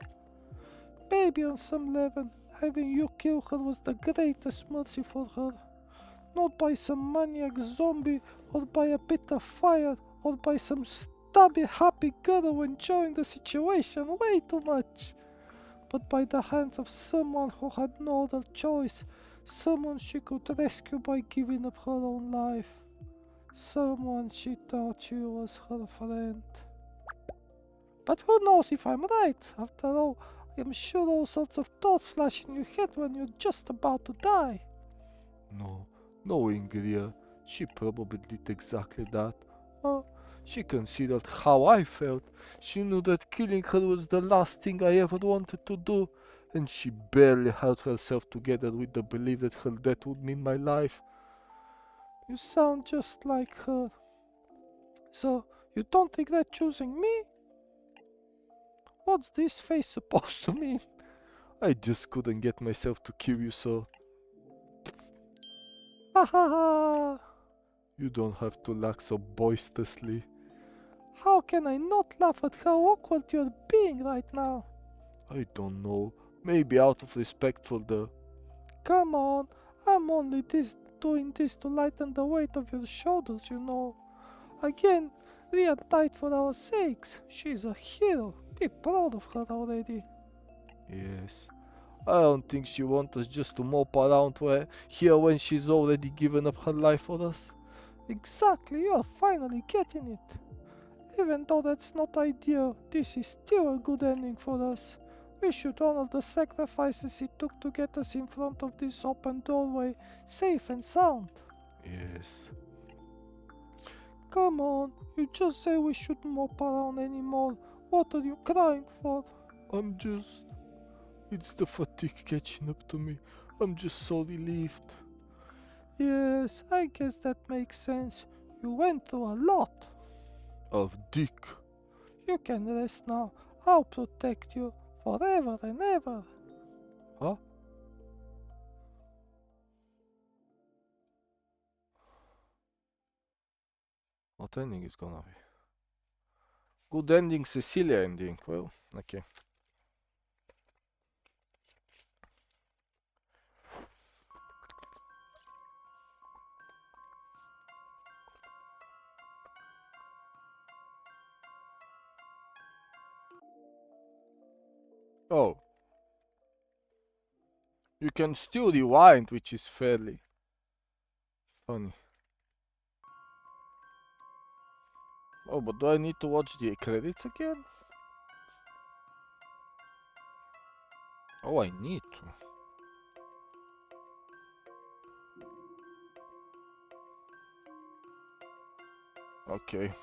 Maybe on some level, having you kill her was the greatest mercy for her. Not by some maniac zombie, or by a bit of fire, or by some stubby happy girl enjoying the situation way too much, but by the hands of someone who had no other choice, someone she could rescue by giving up her own life, someone she thought she was her friend. But who knows if I'm right? After all, I'm sure all sorts of thoughts flash in your head when you're just about to die. No, knowing Ria, she probably did exactly that. She considered how I felt. She knew that killing her was the last thing I ever wanted to do, and she barely held herself together with the belief that her death would mean my life. You sound just like her. So, you don't regret choosing me? What's this face supposed to mean? I just couldn't get myself to kill you, so... Ha ha ha! You don't have to laugh so boisterously. How can I not laugh at how awkward you're being right now? I don't know. Maybe out of respect for the... Come on, I'm only doing this to lighten the weight of your shoulders, you know. Again, Ria died for our sakes. She's a hero. Be proud of her already. Yes. I don't think she wants us just to mope around here when she's already given up her life for us. Exactly, you're finally getting it. Even though that's not ideal, this is still a good ending for us. We should honor the sacrifices it took to get us in front of this open doorway, safe and sound. Yes. Come on, you just say we shouldn't mope around anymore. What are you crying for? It's the fatigue catching up to me. I'm just so relieved. Yes, I guess that makes sense. You went through a lot. Of dick. You can rest now. I'll protect you forever and ever. Huh? What ending is gonna be? Good ending, Cecilia ending. Well, okay. Oh, you can still rewind, which is fairly funny. Oh, but do I need to watch the credits again? Oh, I need to. Okay.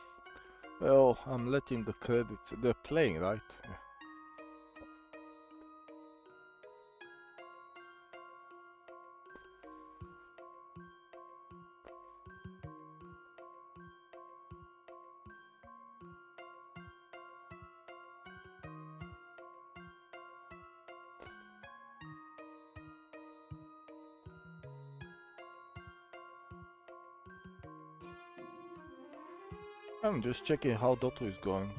Well, I'm letting the credits. They're playing, right? Yeah. I'm just checking how Dotto is going.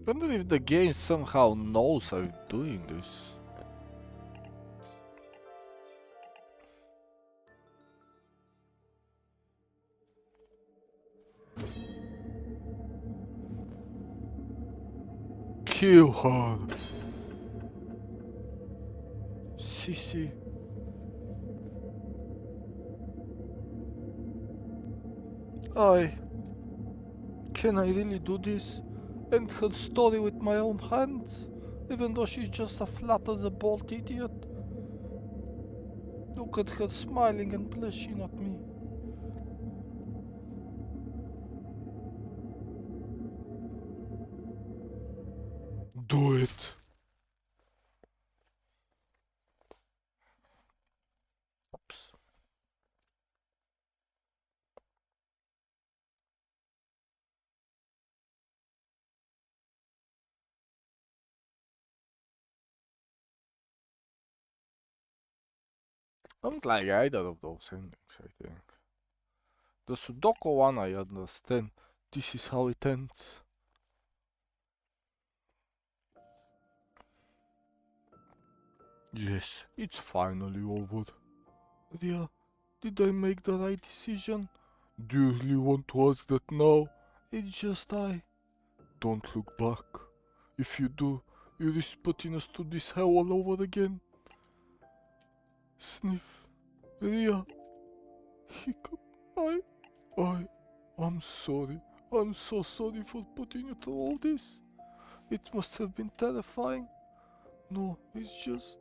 Wonder if the game somehow knows I'm doing this. Kill her. Sissy. Can I really do this? End her story with my own hands? Even though she's just a flat as a bolt idiot? Look at her smiling and blushing at me. Do it. Oops. I don't like either of those endings, I think. The Sudoku one I understand. This is how it ends. Yes, it's finally over. Ria, did I make the right decision? Do you really want to ask that now? It's just I. Don't look back. If you do, you risk putting us through this hell all over again. Sniff. Ria. Hiccup. I, I'm sorry. I'm so sorry for putting you through all this. It must have been terrifying. No, it's just...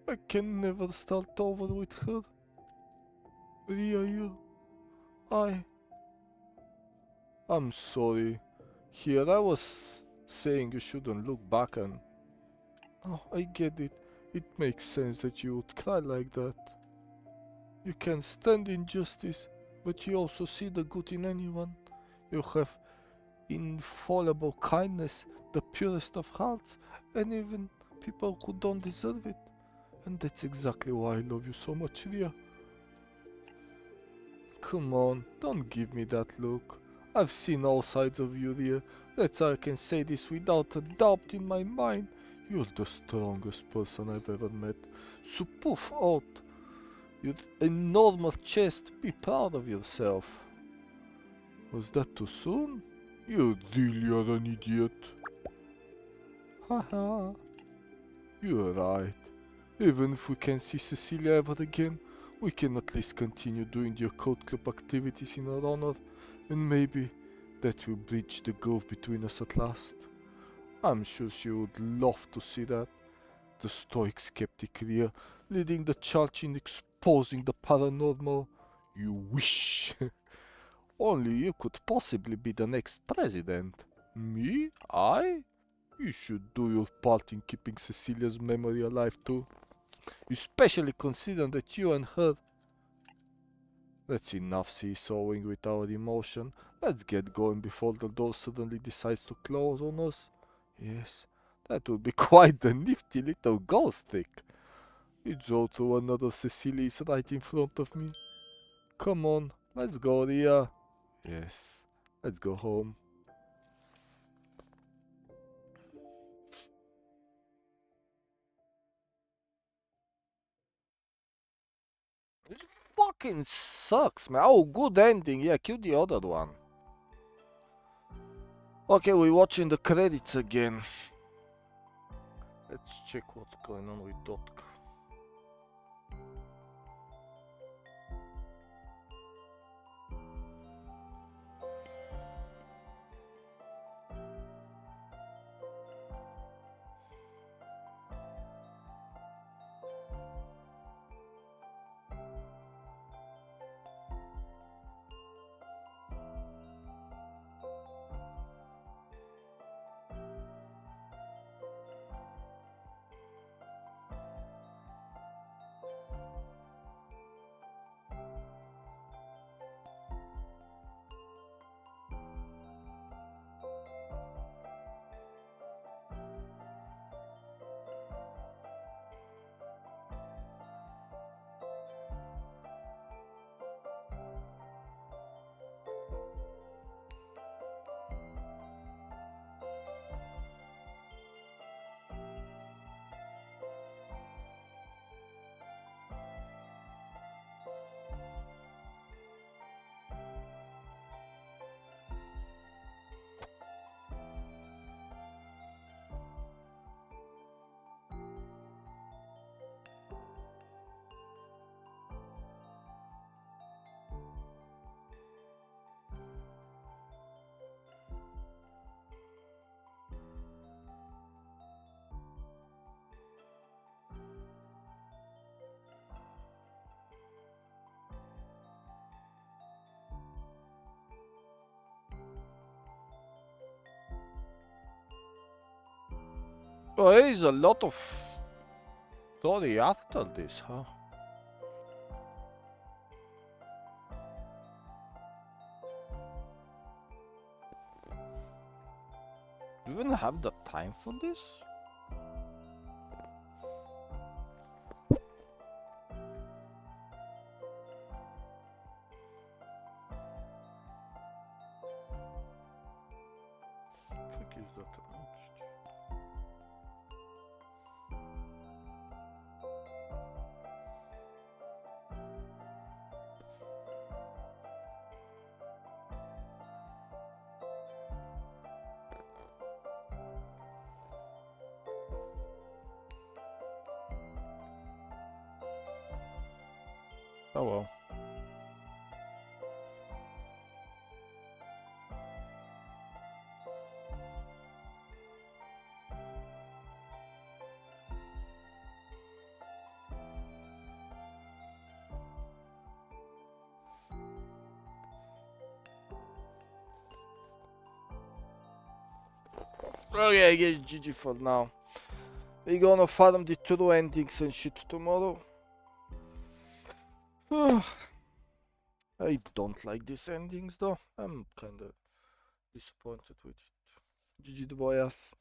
I can never start over with her. Ria, I... I'm sorry. Here I was saying you shouldn't look back and... Oh, I get it. It makes sense that you would cry like that. You can stand injustice, but you also see the good in anyone. You have infallible kindness, the purest of hearts, and even people who don't deserve it. And that's exactly why I love you so much, Ria. Come on, don't give me that look. I've seen all sides of you, Ria. That's why I can say this without a doubt in my mind. You're the strongest person I've ever met. So poof out your enormous chest. Be proud of yourself. Was that too soon? You really are an idiot. Haha. You're right. Even if we can't see Cecilia ever again, we can at least continue doing the occult club activities in her honor, and maybe that will bridge the gulf between us at last. I'm sure she would love to see that. The stoic skeptic Ria leading the charge in exposing the paranormal. You wish. Only you could possibly be the next president. Me? I? You should do your part in keeping Cecilia's memory alive too. Especially considering that you and her... That's enough seesawing with our emotion. Let's get going before the door suddenly decides to close on us. Yes, that would be quite the nifty little ghost trick. It's all through another Cecilia is right in front of me. Come on, let's go, Ria. Yes, let's go home. It fucking sucks, man. Oh, good ending. Yeah, kill the other one. Okay, we're watching the credits again. Let's check what's going on with Dotk. Oh, there is a lot of story after this, huh? Do you even have the time for this? Fuck is that announced? Oh well. Okay, I guess GG for now. We gonna farm the true endings and shit tomorrow. I don't like these endings though. I'm kinda disappointed with it. GG the boys.